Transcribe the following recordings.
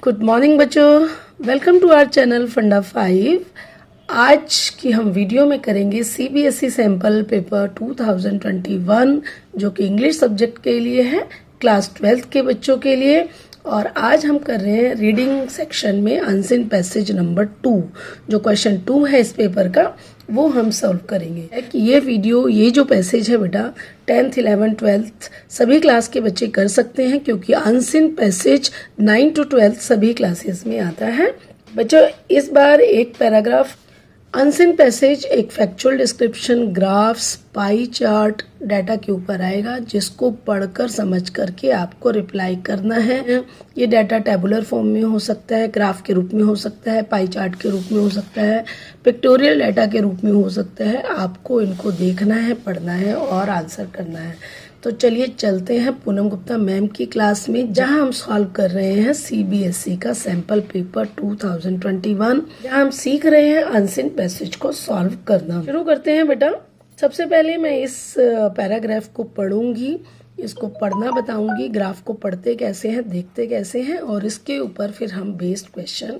Good morning बच्चों, welcome to our channel फंडा 5। आज की हम वीडियो में करेंगे सीबीएसई सैम्पल पेपर 2021 जो कि इंग्लिश सब्जेक्ट के लिए है, क्लास 12th के बच्चों के लिए। और आज हम कर रहे हैं रीडिंग सेक्शन में अनसीन पैसेज नंबर 2। जो क्वेश्चन 2 है इस पेपर का वो हम सॉल्व करेंगे। कि ये जो पैसेज है बेटा 10th 11th 12th सभी क्लास के बच्चे कर सकते हैं, क्योंकि अनसीन पैसेज 9 to 12 सभी क्लासेस में आता है। बच्चों इस बार एक पैराग्राफ अनसीन पैसेज एक factual description, graphs, pie chart, data के ऊपर आएगा, जिसको पढ़कर समझ करके आपको रिप्लाई करना है। ये डाटा टेबुलर फॉर्म में हो सकता है, ग्राफ के रूप में हो सकता है, पाई चार्ट के रूप में हो सकता है, पिक्टोरियल डाटा के रूप में हो सकता है। आपको इनको देखना है, पढ़ना है और आंसर करना है। तो चलिए चलते हैं पूनम गुप्ता मैम की क्लास में, जहां हम सॉल्व कर रहे हैं सीबीएसई का सैंपल पेपर 2021, जहां हम सीख रहे हैं अनसीन पैसेज को सॉल्व करना। शुरू करते हैं बेटा। सबसे पहले मैं इस पैराग्राफ को पढ़ूंगी, इसको पढ़ना बताऊंगी, ग्राफ को पढ़ते कैसे हैं, देखते कैसे हैं, और इसके ऊपर फिर हम बेस्ड क्वेश्चन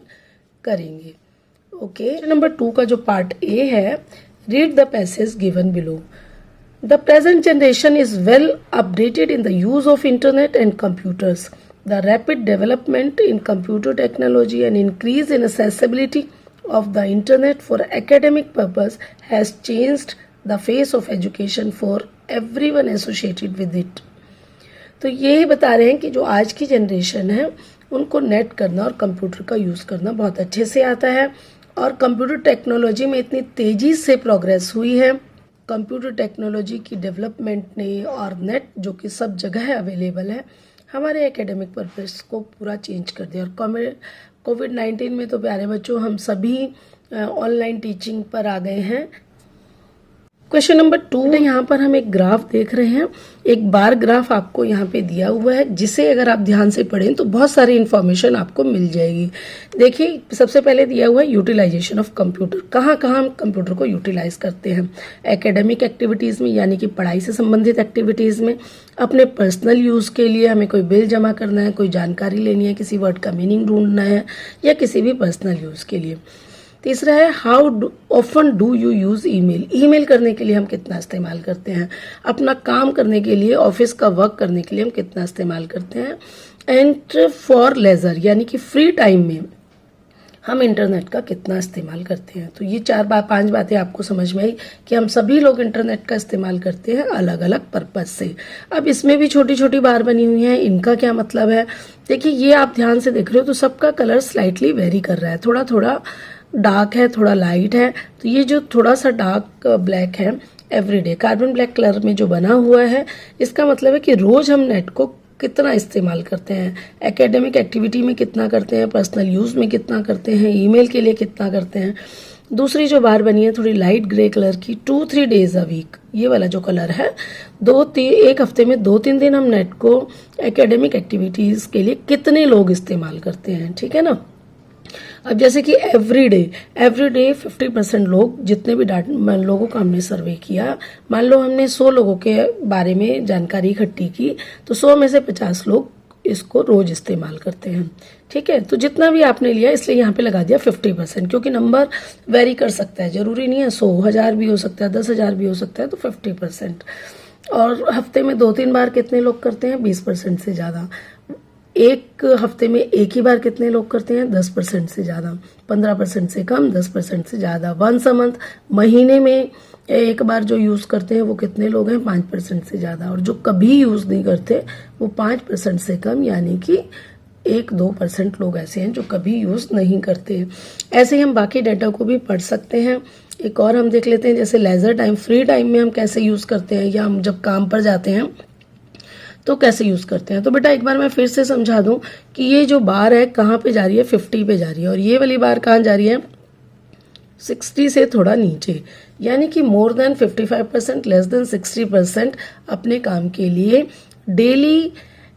करेंगे। ओके, नंबर 2 का जो पार्ट ए है, read the passage given below. The present generation is well updated in the use of internet and computers. The rapid development in computer technology and increase in accessibility of the internet for academic purpose has changed the face of education for everyone associated with it. तो ये बता रहे हैं कि जो आज की generation है उनको नेट करना और कंप्यूटर का यूज़ करना बहुत अच्छे से आता है, और कंप्यूटर टेक्नोलॉजी में इतनी तेज़ी से प्रोग्रेस हुई है। कंप्यूटर टेक्नोलॉजी की डेवलपमेंट ने और नेट जो कि सब जगह अवेलेबल है, हमारे एकेडमिक पर्पस को पूरा चेंज कर दिया। और कोविड-19 में तो प्यारे बच्चों हम सभी ऑनलाइन टीचिंग पर आ गए हैं। क्वेश्चन नंबर 2 यहाँ पर हम एक ग्राफ देख रहे हैं, एक बार ग्राफ आपको यहाँ पे दिया हुआ है, जिसे अगर आप ध्यान से पढ़ें तो बहुत सारी इन्फॉर्मेशन आपको मिल जाएगी। देखिए सबसे पहले दिया हुआ है यूटिलाइजेशन ऑफ कंप्यूटर। कहाँ कहाँ हम कंप्यूटर को यूटिलाइज करते हैं? एकेडमिक एक्टिविटीज़ में, यानी कि पढ़ाई से संबंधित एक्टिविटीज़ में, अपने पर्सनल यूज़ के लिए, हमें कोई बिल जमा करना है, कोई जानकारी लेनी है, किसी वर्ड का मीनिंग ढूंढना है, या किसी भी पर्सनल यूज़ के लिए। तीसरा है how often do you use email. Email करने के लिए हम कितना इस्तेमाल करते हैं, अपना काम करने के लिए, ऑफिस का वर्क करने के लिए हम कितना इस्तेमाल करते हैं। एंड फॉर लेजर, यानी कि फ्री टाइम में हम इंटरनेट का कितना इस्तेमाल करते हैं। तो ये 5 बातें आपको समझ में आई कि हम सभी लोग इंटरनेट का इस्तेमाल करते हैं अलग अलग पर्पज से। अब इसमें भी छोटी छोटी बार बनी हुई हैं, इनका क्या मतलब है? देखिए ये आप ध्यान से देख रहे हो तो सबका कलर स्लाइटली वेरी कर रहा है, थोड़ा थोड़ा डार्क है, थोड़ा लाइट है। तो ये जो थोड़ा सा डार्क ब्लैक है, एवरीडे कार्बन ब्लैक कलर में जो बना हुआ है, इसका मतलब है कि रोज हम नेट को कितना इस्तेमाल करते हैं, एकेडमिक एक्टिविटी में कितना करते हैं, पर्सनल यूज में कितना करते हैं, ईमेल के लिए कितना करते हैं। दूसरी जो बार बनी है थोड़ी लाइट ग्रे कलर की, 2-3 डेज अ वीक, ये वाला जो कलर है, एक हफ्ते में 2-3 दिन हम नेट को एकेडमिक एक्टिविटीज के लिए कितने लोग इस्तेमाल करते हैं, ठीक है ना। अब जैसे कि एवरीडे 50% लोग, जितने भी लोगों का हमने सर्वे किया, मान लो हमने 100 लोगों के बारे में जानकारी इकट्ठी की, तो 100 में से 50 लोग इसको रोज इस्तेमाल करते हैं, ठीक है। तो जितना भी आपने लिया, इसलिए यहाँ पे लगा दिया 50%, क्योंकि नंबर वेरी कर सकता है, जरूरी नहीं है 100,000 भी हो सकता है, 10,000 भी हो सकता है, तो 50%। और हफ्ते में 2-3 बार कितने लोग करते हैं? 20% से ज़्यादा। एक हफ्ते में एक ही बार कितने लोग करते हैं? 10% से ज़्यादा। 15% से कम, 10% से ज़्यादा। वंस अ मंथ, महीने में एक बार जो यूज़ करते हैं वो कितने लोग हैं? 5% से ज़्यादा। और जो कभी यूज़ नहीं करते वो 5% से कम, यानी कि 1-2% लोग ऐसे हैं जो कभी यूज़ नहीं करते। ऐसे ही हम बाकी डाटा को भी पढ़ सकते हैं। एक और हम देख लेते हैं, जैसे लेजर टाइम, फ्री टाइम में हम कैसे यूज़ करते हैं, या हम जब काम पर जाते हैं तो कैसे यूज़ करते हैं। तो बेटा एक बार मैं फिर से समझा दूं कि ये जो बार है कहाँ पे जा रही है? 50 पे जा रही है, और ये वाली बार कहाँ जा रही है? 60 से थोड़ा नीचे, यानी कि मोर देन 55%, लेस देन 60% अपने काम के लिए डेली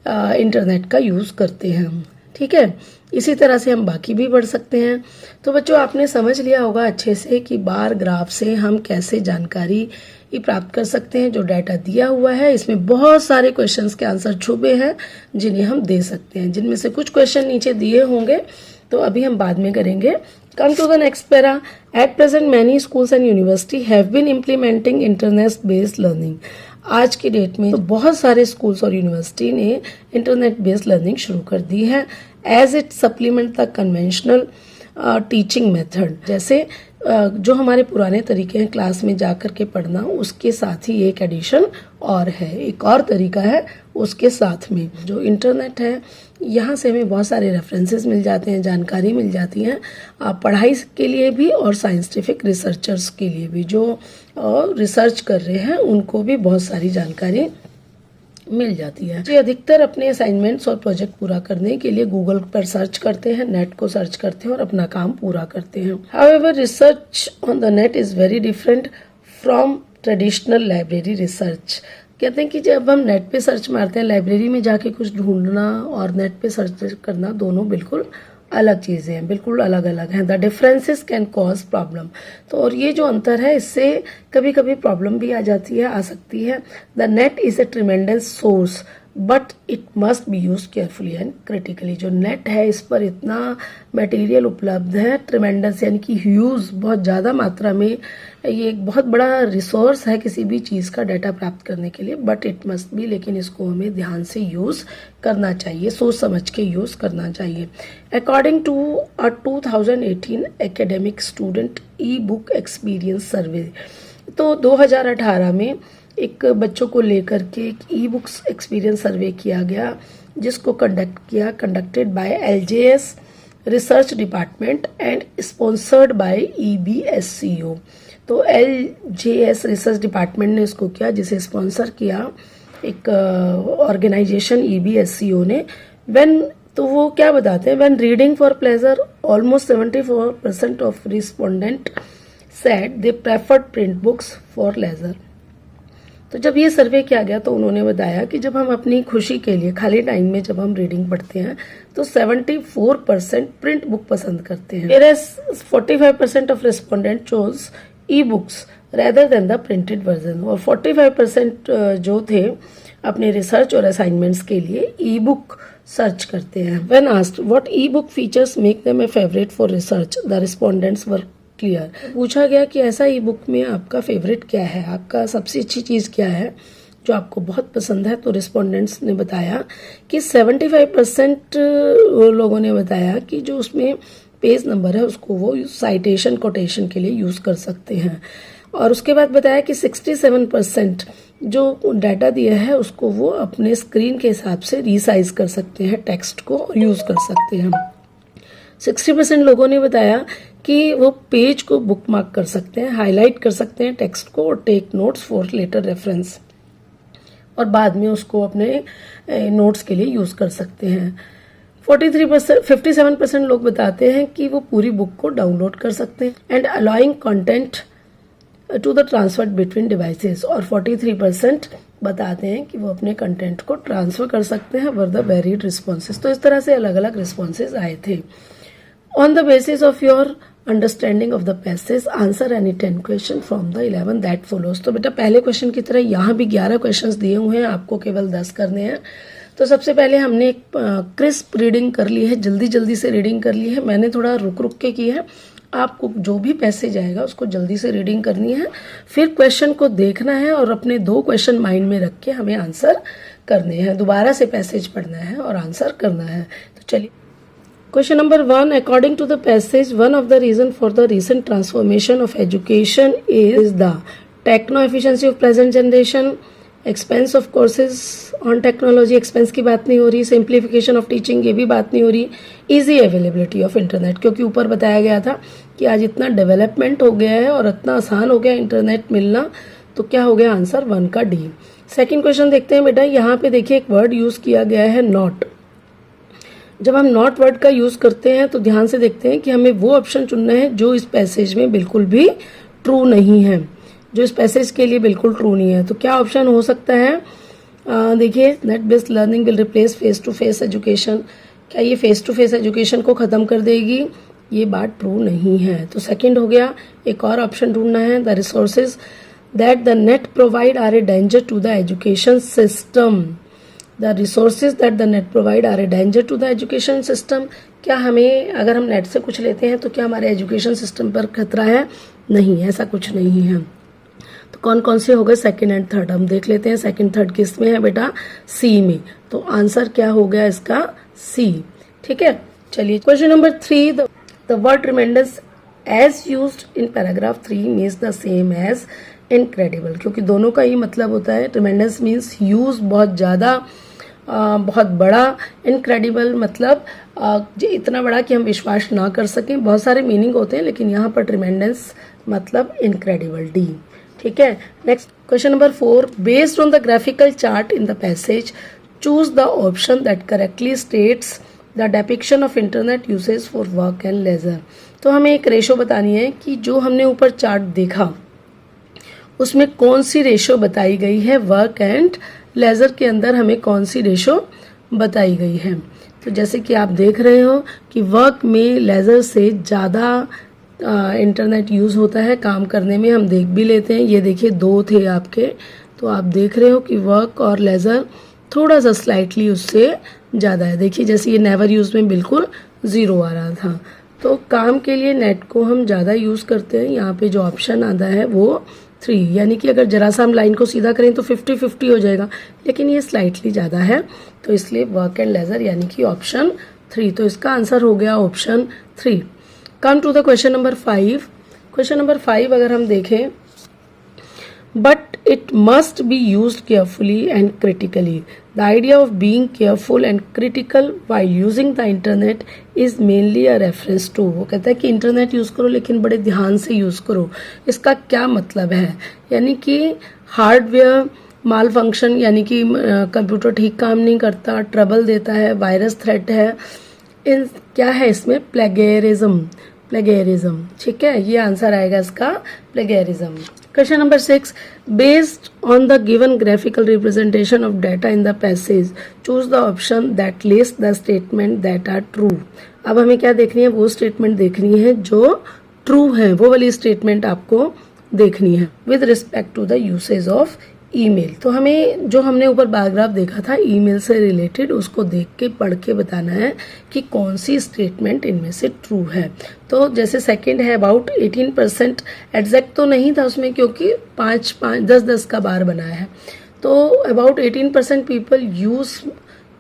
इंटरनेट का यूज़ करते हैं हम, ठीक है। इसी तरह से हम बाकी भी पढ़ सकते हैं। तो बच्चों आपने समझ लिया होगा अच्छे से कि बार ग्राफ से हम कैसे जानकारी ही प्राप्त कर सकते हैं। जो डाटा दिया हुआ है इसमें बहुत सारे क्वेश्चंस के आंसर छुपे हैं जिन्हें हम दे सकते हैं, जिनमें से कुछ क्वेश्चन नीचे दिए होंगे तो अभी हम बाद में करेंगे। Come to the next para. At present, many schools and university have been implementing internet-based learning. आज की डेट में तो बहुत सारे स्कूल्स और यूनिवर्सिटी ने इंटरनेट बेस्ड लर्निंग शुरू कर दी है as it supplement the conventional teaching method. जैसे जो हमारे पुराने तरीके हैं क्लास में जाकर के पढ़ना, उसके साथ ही एक एडिशन और है, एक और तरीका है उसके साथ में। जो इंटरनेट है यहाँ से हमें बहुत सारे रेफरेंसेस मिल जाते हैं, जानकारी मिल जाती है पढ़ाई के लिए भी और साइंटिफिक रिसर्चर्स के लिए भी। जो रिसर्च कर रहे हैं उनको भी बहुत सारी जानकारी मिल जाती है। ये अधिकतर अपने असाइनमेंट्स और प्रोजेक्ट पूरा करने के लिए गूगल पर सर्च करते हैं, नेट को सर्च करते हैं और अपना काम पूरा करते हैं। However research on the net is very different from traditional library research. कहते हैं कि जब हम नेट पे सर्च मारते हैं, लाइब्रेरी में जाके कुछ ढूंढना और नेट पे सर्च करना दोनों बिल्कुल अलग चीज़ें हैं, बिल्कुल अलग अलग हैं। The differences can cause problem. तो और ये जो अंतर है इससे कभी कभी प्रॉब्लम भी आ जाती है, आ सकती है। The net is a tremendous source but it must be use carefully and critically. जो नेट है इस पर इतना मटेरियल उपलब्ध है, ट्रिमेंडस यानी कि ह्यूज, बहुत ज़्यादा मात्रा में। ये एक बहुत बड़ा रिसोर्स है किसी भी चीज़ का डाटा प्राप्त करने के लिए, बट इट मस्ट बी, लेकिन इसको हमें ध्यान से यूज़ करना चाहिए, सोच समझ के यूज़ करना चाहिए। According to a 2018 academic student e book experience survey, तो 2018 में एक बच्चों को लेकर के एक ई बुक्स एक्सपीरियंस सर्वे किया गया, जिसको conducted by LJS research department and sponsored by EBSCO। तो LJS रिसर्च डिपार्टमेंट ने इसको किया, जिसे स्पॉन्सर किया एक ऑर्गेनाइजेशन EBSCO ने। तो वो क्या बताते हैं, when reading for pleasure almost 74% of respondent said they preferred print books for leisure. तो जब ये सर्वे किया गया तो उन्होंने बताया कि जब हम अपनी खुशी के लिए खाली टाइम में जब हम रीडिंग पढ़ते हैं तो 74% प्रिंट बुक पसंद करते हैं, whereas 45% of respondent chose e books rather than the printed version. और 45% जो थे अपने रिसर्च और असाइनमेंट्स के लिए ई बुक सर्च करते हैं। When asked what E book features make them A favourite for research, the respondents were clear. पूछा गया कि ऐसा ई बुक में आपका फेवरेट क्या है, आपका सबसे अच्छी चीज़ क्या है जो आपको बहुत पसंद है। तो रिस्पोंडेंट्स ने बताया कि 75% लोगों ने बताया कि जो उसमें पेज नंबर है उसको वो साइटेशन कोटेशन के लिए यूज़ कर सकते हैं। और उसके बाद बताया कि 67% जो डाटा दिया है उसको वो अपने स्क्रीन के हिसाब से रीसाइज कर सकते हैं, टेक्स्ट को यूज़ कर सकते हैं। 60% लोगों ने बताया कि वो पेज को बुकमार्क कर सकते हैं, हाईलाइट कर सकते हैं टेक्स्ट को और take notes for later reference, और बाद में उसको अपने नोट्स के लिए यूज़ कर सकते हैं। 57% लोग बताते हैं कि वो पूरी बुक को डाउनलोड कर सकते हैं and allowing content to the transfer between devices. और 43% बताते हैं कि वो अपने कंटेंट को ट्रांसफर कर सकते हैं वर द वेरिड रिस्पॉन्सेज। तो इस तरह से अलग अलग रिस्पॉन्सेज आए थे। On the basis of your understanding of the passage answer any 10 question from the 11 that follows. तो बेटा पहले क्वेश्चन की तरह यहाँ भी 11 क्वेश्चंस दिए हुए हैं, आपको केवल 10 करने हैं। तो सबसे पहले हमने एक क्रिस्प रीडिंग कर ली है, जल्दी जल्दी से रीडिंग कर ली है, मैंने थोड़ा रुक रुक के की है। आपको जो भी पैसेज आएगा उसको जल्दी से रीडिंग करनी है, फिर क्वेश्चन को देखना है और अपने 2 क्वेश्चन माइंड में रख के हमें आंसर करने हैं। दोबारा से पैसेज पढ़ना है और आंसर करना है। तो चलिए question number 1, according to the passage one of the reason for the recent transformation of education is the techno efficiency of present generation, expense of courses on technology, expense की बात नहीं हो रही, सिंप्लीफिकेशन ऑफ टीचिंग ये भी बात नहीं हो रही, इजी अवेलेबिलिटी ऑफ इंटरनेट, क्योंकि ऊपर बताया गया था कि आज इतना डेवलपमेंट हो गया है और इतना आसान हो गया इंटरनेट मिलना, तो क्या हो गया आंसर 1 का डी। सेकंड क्वेश्चन देखते हैं बेटा, यहाँ पे देखिए एक वर्ड यूज किया गया है नॉट। जब हम नॉट वर्ड का यूज करते हैं तो ध्यान से देखते हैं कि हमें वो ऑप्शन चुनना है जो इस पैसेज में बिल्कुल भी ट्रू नहीं है, जो इस पैसेज के लिए बिल्कुल ट्रू नहीं है। तो क्या ऑप्शन हो सकता है, देखिए net based learning will replace face to face education, क्या ये फेस टू फेस एजुकेशन को ख़त्म कर देगी, ये बात ट्रू नहीं है। तो सेकंड हो गया, एक और ऑप्शन ढूंढना है, the resources that the net provide are a danger to the education system. The resources that the net provide are a danger to the education system. क्या हमें अगर हम नेट से कुछ लेते हैं तो क्या हमारे एजुकेशन सिस्टम पर खतरा है? नहीं, ऐसा कुछ नहीं है। तो कौन कौन से हो गए? Second and third. हम देख लेते हैं सेकंड थर्ड किस में है बेटा? सी में। तो आंसर क्या हो गया इसका? सी। ठीक है, चलिए question number 3, the word tremendous as used in paragraph 3 means the same as incredible, क्योंकि दोनों का ही मतलब होता है। ट्रिमेंडस मीन्स ह्यूज, बहुत ज़्यादा, बहुत बड़ा। इनक्रेडिबल मतलब इतना बड़ा कि हम विश्वास ना कर सकें। बहुत सारे मीनिंग होते हैं, लेकिन यहाँ पर ट्रिमेंडस मतलब इनक्रेडिबल, डी। ठीक है, next question number 4, based on the graphical chart in the passage choose the option that correctly states the depiction of internet usage for work and leisure. तो हमें एक रेशो बतानी है कि जो हमने ऊपर चार्ट देखा उसमें कौन सी रेशो बताई गई है, वर्क एंड लेजर के अंदर हमें कौन सी रेशो बताई गई है। तो जैसे कि आप देख रहे हो कि वर्क में लेजर से ज़्यादा इंटरनेट यूज़ होता है काम करने में। हम देख भी लेते हैं, ये देखिए 2 थे आपके, तो आप देख रहे हो कि वर्क और लेजर थोड़ा सा स्लाइटली उससे ज़्यादा है। देखिए जैसे ये नेवर यूज़ में बिल्कुल 0 आ रहा था। तो काम के लिए नेट को हम ज़्यादा यूज़ करते हैं। यहाँ पे जो ऑप्शन आता है वो 3, यानी कि अगर जरा सा हम लाइन को सीधा करें तो 50-50 हो जाएगा, लेकिन ये स्लाइटली ज़्यादा है, तो इसलिए वर्क एंड लेजर यानी कि ऑप्शन 3। तो इसका आंसर हो गया option 3। Come to the question number 5। Question number 5 अगर हम देखें, but it must be used carefully and critically. The idea of being careful and critical while using the internet is mainly a reference to, वो कहता है कि internet use करो लेकिन बड़े ध्यान से यूज़ करो। इसका क्या मतलब है? यानी कि हार्डवेयर माल फंक्शन, यानी कि कंप्यूटर ठीक काम नहीं करता, ट्रबल देता है, वायरस थ्रेट है, इन क्या है इसमें? प्लेगेरिज्म। ठीक है, ये आंसर आएगा इसका, plagiarism. Question number 6, based on the given graphical representation of data in the passage choose the option that list the statement that are true. अब हमें क्या देखनी है? वो स्टेटमेंट देखनी है जो ट्रू है, वो वाली स्टेटमेंट आपको देखनी है with respect to the usage of email. तो हमें जो हमने ऊपर पैराग्राफ देखा था ईमेल से रिलेटेड, उसको देख के पढ़ के बताना है कि कौन सी स्टेटमेंट इनमें से ट्रू है। तो जैसे सेकंड है अबाउट 18%, एग्जैक्ट तो नहीं था उसमें क्योंकि 5-5 10-10 का बार बनाया है। तो about 18% people use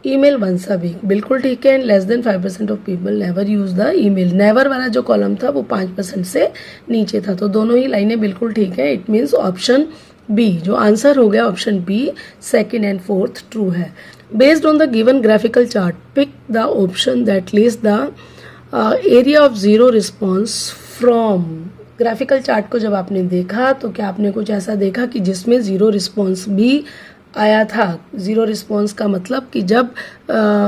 email once a week, बिल्कुल ठीक है। And less than 5% of people never use the email. Never वाला जो कॉलम था वो 5% से नीचे था, तो दोनों ही लाइनें बिल्कुल ठीक है। इट मीन्स ऑप्शन बी, जो आंसर हो गया option B, second and fourth true है। Based on the given graphical chart pick the option that list the area of zero response from. Graphical chart को जब आपने देखा तो क्या आपने कुछ ऐसा देखा कि जिसमें जीरो रिस्पॉन्स भी आया था? जीरो रिस्पॉन्स का मतलब कि जब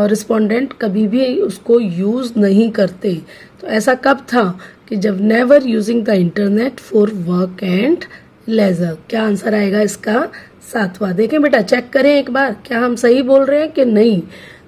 रिस्पोंडेंट कभी भी उसको यूज नहीं करते। तो ऐसा कब था? कि जब never using the internet for work and leisure. क्या आंसर आएगा इसका? 7वां। देखें बेटा, चेक करें एक बार क्या हम सही बोल रहे हैं कि नहीं।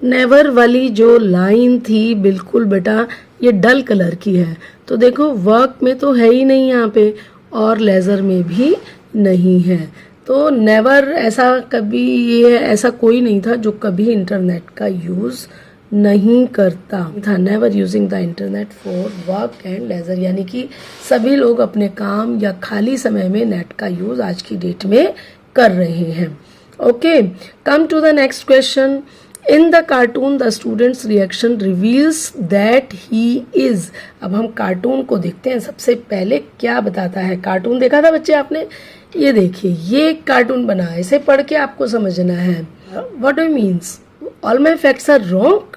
नेवर वाली जो लाइन थी बिल्कुल बेटा ये डल कलर की है, तो देखो वर्क में तो है ही नहीं यहाँ पे और लेजर में भी नहीं है। तो नेवर ऐसा कभी, ये ऐसा कोई नहीं था जो कभी इंटरनेट का यूज नहीं करता था। Never using the internet for work and leisure, यानी कि सभी लोग अपने काम या खाली समय में नेट का यूज आज की डेट में कर रहे हैं। Okay, come to the next question. In the cartoon the students reaction reveals that he is. अब हम कार्टून को देखते हैं। सबसे पहले क्या बताता है? कार्टून देखा था बच्चे आपने? ये देखिए, ये कार्टून बना है, इसे पढ़ के आपको समझना है। What do means? All my facts are wrong,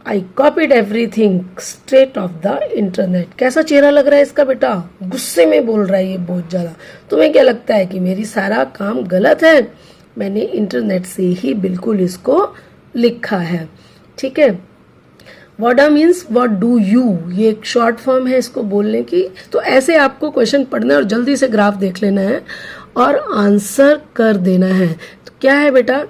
I copied everything straight off the internet. कैसा चेहरा लग रहा है इसका बेटा? गुस्से में बोल रहा है ये बहुत ज्यादा। तुम्हें क्या लगता है कि मेरी सारा काम गलत है? मैंने इंटरनेट से ही बिल्कुल इसको लिखा है। ठीक है, what means what do you, ये एक शॉर्ट फॉर्म है इसको बोलने की। तो ऐसे आपको क्वेश्चन पढ़ना है और जल्दी से ग्राफ देख लेना है और आंसर कर देना है। तो क्या है बेटा?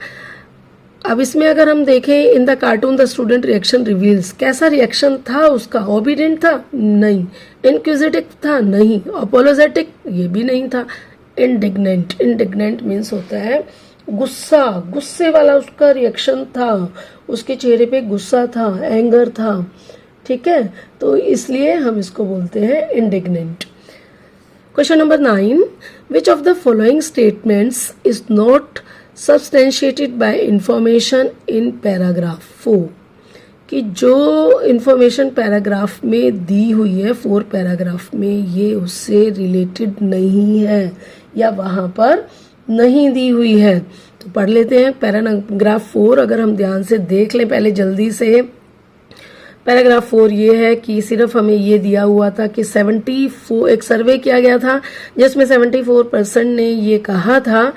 अब इसमें अगर हम देखें, इन the cartoon the student reaction reveals, कैसा रिएक्शन था उसका? ओबीडिएंट था? नहीं। इनक्विजिटिव था? नहीं। अपोलोजेटिक? ये भी नहीं था। इंडिग्नेंट। इंडिग्नेंट मीन्स होता है गुस्सा, गुस्से वाला उसका रिएक्शन था, उसके चेहरे पे गुस्सा था, एंगर था, ठीक है, तो इसलिए हम इसको बोलते हैं indignant. Question number 9, which of the following statements is not substantiated by information in paragraph 4, कि जो इंफॉर्मेशन पैराग्राफ में दी हुई है 4 पैराग्राफ में, ये उससे रिलेटेड नहीं है या वहां पर नहीं दी हुई है। तो पढ़ लेते हैं पैराग्राफ 4, अगर हम ध्यान से देख लें पहले जल्दी से। पैराग्राफ 4 ये है कि सिर्फ हमें ये दिया हुआ था कि 74, एक सर्वे किया गया था जिसमें 74% ने ये कहा था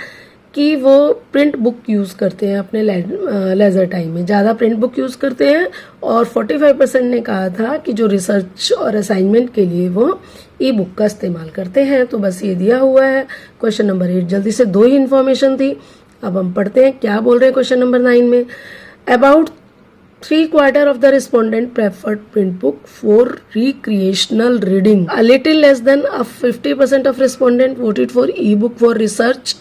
कि वो प्रिंट बुक यूज करते हैं अपने लेजर टाइम में, ज्यादा प्रिंट बुक यूज करते हैं, और 45% ने कहा था कि जो रिसर्च और असाइनमेंट के लिए वो ई बुक का इस्तेमाल करते हैं। तो बस ये दिया हुआ है। क्वेश्चन नंबर 8 जल्दी से 2 ही इन्फॉर्मेशन थी। अब हम पढ़ते हैं क्या बोल रहे हैं क्वेश्चन नंबर 9 में। About 3/4 of the respondent preferred print book for recreational reading. A little less than 50% of respondent voted for e-book for research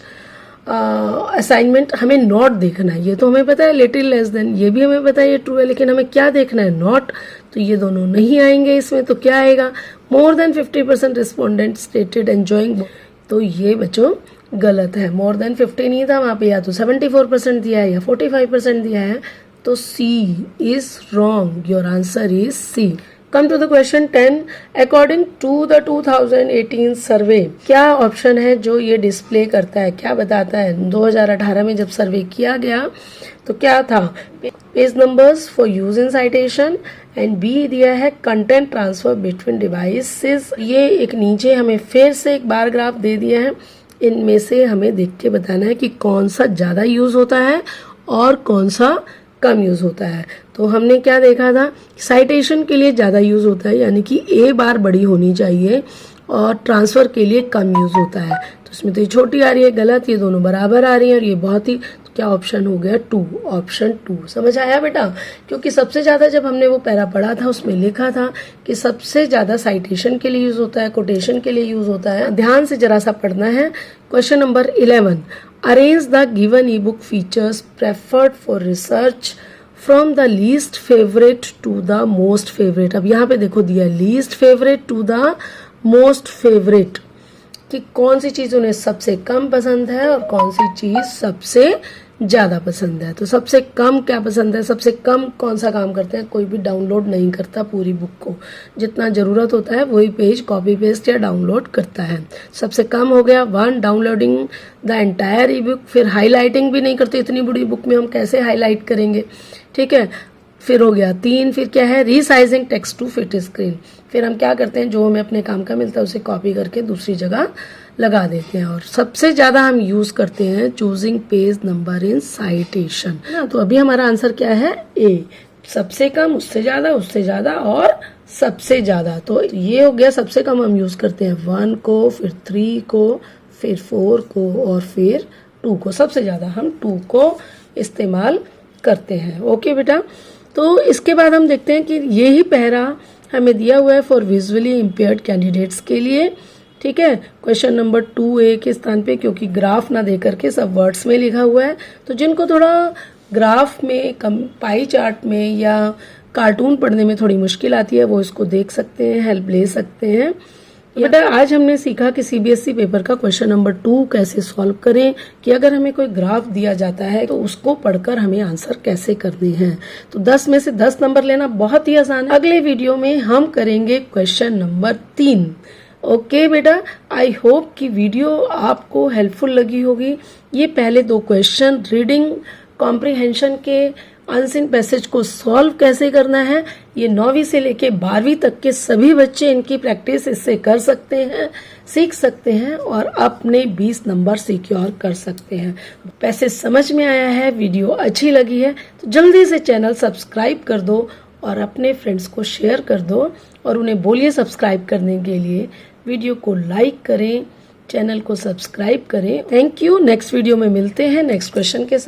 assignment. हमें नॉट देखना है, ये तो हमें पता है, लिटिल लेस देन ये भी हमें पता है ये ट्रू है, लेकिन हमें क्या देखना है, नॉट। तो ये दोनों नहीं आएंगे इसमें, तो क्या आएगा, more than 50% respondent stated enjoying. तो ये बच्चों गलत है, मोर देन 50 नहीं था वहां पे, या तो 74% दिया है या 45% दिया है, तो C is wrong. Your answer is C. Come to the question 10, according to the 2018 survey, क्या ऑप्शन है जो ये डिस्प्ले करता है, क्या बताता है। 2018 में जब सर्वे किया गया तो क्या था, page numbers for use in citation, and B दिया है कंटेंट ट्रांसफर बिटवीन डिवाइसेस। ये एक नीचे हमें फिर से एक बार ग्राफ दे दिया है, इनमें से हमें देख के बताना है कि कौन सा ज्यादा यूज होता है और कौन सा कम यूज होता है। तो हमने क्या देखा था, साइटेशन के लिए ज्यादा यूज होता है, यानी कि ए बार बड़ी होनी चाहिए, और ट्रांसफर के लिए कम यूज होता है। तो इसमें तो ये छोटी आ रही है, गलत, ये दोनों बराबर आ रही है, और ये बहुत ही, तो क्या ऑप्शन हो गया 2, ऑप्शन 2। समझ आया बेटा, क्योंकि सबसे ज्यादा जब हमने वो पैरा पढ़ा था उसमें लिखा था कि सबसे ज्यादा साइटेशन के लिए यूज होता है, कोटेशन के लिए यूज होता है। ध्यान से जरा सा पढ़ना है। Question number 11, arrange the given e book features preferred for research from the least favourite to the most favourite. अब यहाँ पे देखो दिया least favourite to the most favourite, कि कौन सी चीज उन्हें सबसे कम पसंद है और कौन सी चीज सबसे ज्यादा पसंद है। तो सबसे कम क्या पसंद है, सबसे कम कौन सा काम करते हैं, कोई भी डाउनलोड नहीं करता पूरी बुक को, जितना जरूरत होता है वही पेज कॉपी पेस्ट या डाउनलोड करता है। सबसे कम हो गया 1, downloading the entire E book, फिर हाईलाइटिंग भी नहीं करते, इतनी बड़ी बुक में हम कैसे हाईलाइट करेंगे, ठीक है। फिर हो गया 3, फिर क्या है, resizing text to fit screen, फिर हम क्या करते हैं जो हमें अपने काम का मिलता है उसे कॉपी करके दूसरी जगह लगा देते हैं। और सबसे ज्यादा हम यूज करते हैं choosing page number in citation. तो अभी हमारा आंसर क्या है, ए, सबसे कम, उससे ज्यादा और सबसे ज्यादा। तो ये हो गया, सबसे कम हम यूज करते हैं 1 को, फिर 3 को, फिर 4 को और फिर 2 को। सबसे ज्यादा हम 2 को इस्तेमाल करते हैं। ओके बेटा, तो इसके बाद हम देखते हैं कि ये ही पहरा हमें दिया हुआ है फॉर विजुअली इम्पेयर्ड कैंडिडेट्स के लिए, ठीक है। क्वेश्चन नंबर 2A के स्थान पे, क्योंकि ग्राफ ना दे करके सब वर्ड्स में लिखा हुआ है, तो जिनको थोड़ा ग्राफ में, कम पाई चार्ट में या कार्टून पढ़ने में थोड़ी मुश्किल आती है वो इसको देख सकते हैं, हेल्प ले सकते हैं। बेटा आज हमने सीखा कि सीबीएसई पेपर का क्वेश्चन नंबर 2 कैसे सॉल्व करें, कि अगर हमें कोई ग्राफ दिया जाता है तो उसको पढ़कर हमें आंसर कैसे करने हैं। तो 10 में से 10 नंबर लेना बहुत ही आसान है। अगले वीडियो में हम करेंगे क्वेश्चन नंबर 3। ओके बेटा, आई होप कि वीडियो आपको हेल्पफुल लगी होगी। ये पहले 2 क्वेश्चन रीडिंग कॉम्प्रिहेंशन के अनसीन पैसेज को सॉल्व कैसे करना है, ये 9वीं से लेके 12वीं तक के सभी बच्चे इनकी प्रैक्टिस इससे कर सकते हैं, सीख सकते हैं और अपने 20 नंबर सिक्योर कर सकते हैं। पैसेज समझ में आया है, वीडियो अच्छी लगी है तो जल्दी से चैनल सब्सक्राइब कर दो और अपने फ्रेंड्स को शेयर कर दो और उन्हें बोलिए सब्सक्राइब करने के लिए। वीडियो को लाइक करें, चैनल को सब्सक्राइब करें। Thank you. नेक्स्ट वीडियो में मिलते हैं नेक्स्ट क्वेश्चन के साथ।